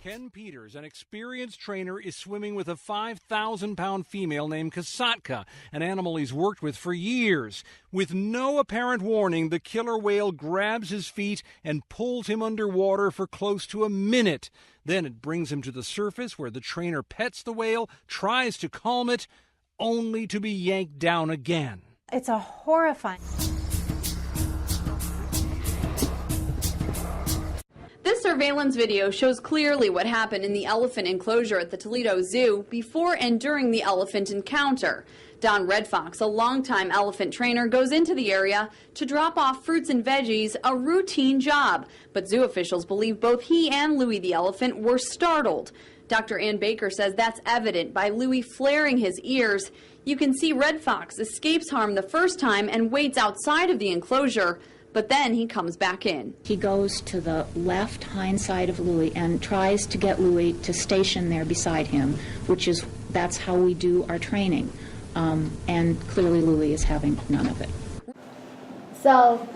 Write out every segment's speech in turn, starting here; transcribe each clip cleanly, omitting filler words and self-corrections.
Ken Peters, an experienced trainer, is swimming with a 5,000-pound female named Kasatka, an animal he's worked with for years. With no apparent warning, the killer whale grabs his feet and pulls him underwater for close to a minute. Then it brings him to the surface where the trainer pets the whale, tries to calm it, only to be yanked down again. It's a horrifying... This surveillance video shows clearly what happened in the elephant enclosure at the Toledo Zoo before and during the elephant encounter. Don Red Fox, a longtime elephant trainer, goes into the area to drop off fruits and veggies, a routine job. But zoo officials believe both he and Louie the elephant were startled. Dr. Ann Baker says that's evident by Louie flaring his ears. You can see Red Fox escapes harm the first time and waits outside of the enclosure. But then he comes back in. He goes to the left hind side of Louie and tries to get Louie to station there beside him, that's how we do our training. And clearly Louie is having none of it. So,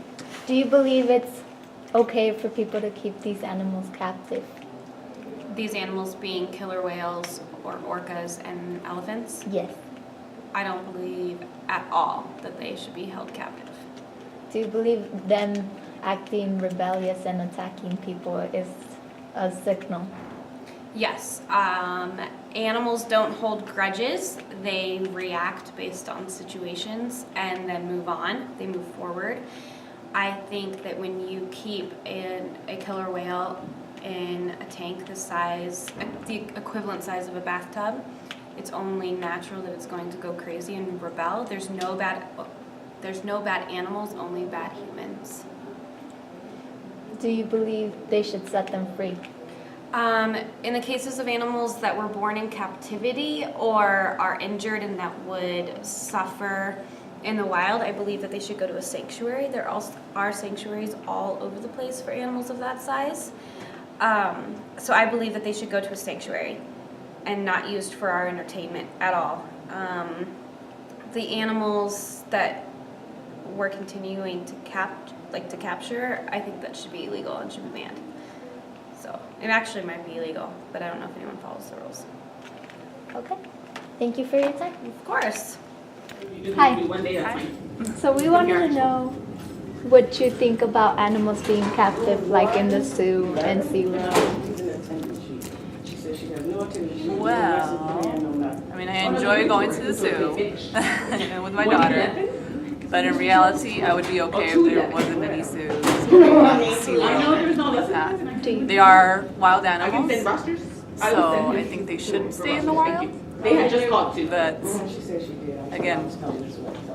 do you believe it's okay for people to keep these animals captive? These animals being killer whales or orcas and elephants? Yes. I don't believe at all that they should be held captive. Do you believe them acting rebellious and attacking people is a signal? Yes. Animals don't hold grudges. They react based on situations and then move on. They move forward. I think that when you keep a killer whale in a tank the equivalent size of a bathtub, it's only natural that it's going to go crazy and rebel. There's no bad animals, only bad humans. Do you believe they should set them free? In the cases of animals that were born in captivity or are injured and that would suffer in the wild, I believe that they should go to a sanctuary. There are sanctuaries all over the place for animals of that size. So I believe that they should go to a sanctuary and not used for our entertainment at all. The animals that we're continuing to capture, I think that should be illegal and should be banned. So it actually might be illegal, but I don't know if anyone follows the rules. Okay. Thank you for your time. Of course. Hi. So we wanted to know what you think about animals being captive, like in the zoo and SeaWorld. Well, I mean, I enjoy going to the zoo with my daughter, but in reality, I would be okay if there wasn't any zoos like that. They are wild animals, so I think they shouldn't stay in the wild. But again,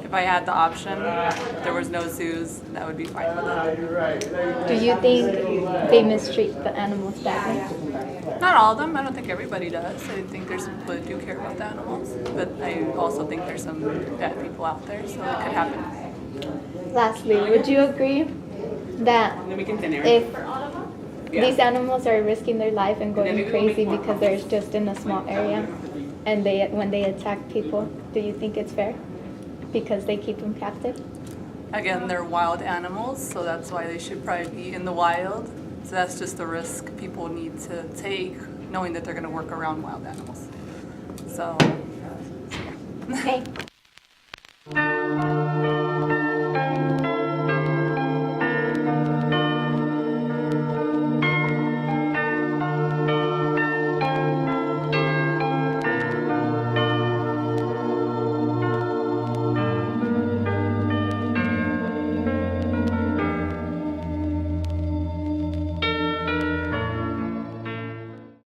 if I had the option, if there was no zoos, that would be fine with it. Do you think they mistreat the animals badly? Not all of them. I don't think everybody does. I think there's some people that do care about the animals, but I also think there's some bad people out there, so it could happen. Lastly, would you agree that if these animals are risking their life and going crazy because they're just in a small area, and when they attack people, do you think it's fair because they keep them captive? Again, they're wild animals, so that's why they should probably be in the wild. So that's just the risk people need to take, knowing that they're going to work around wild animals. So, Okay.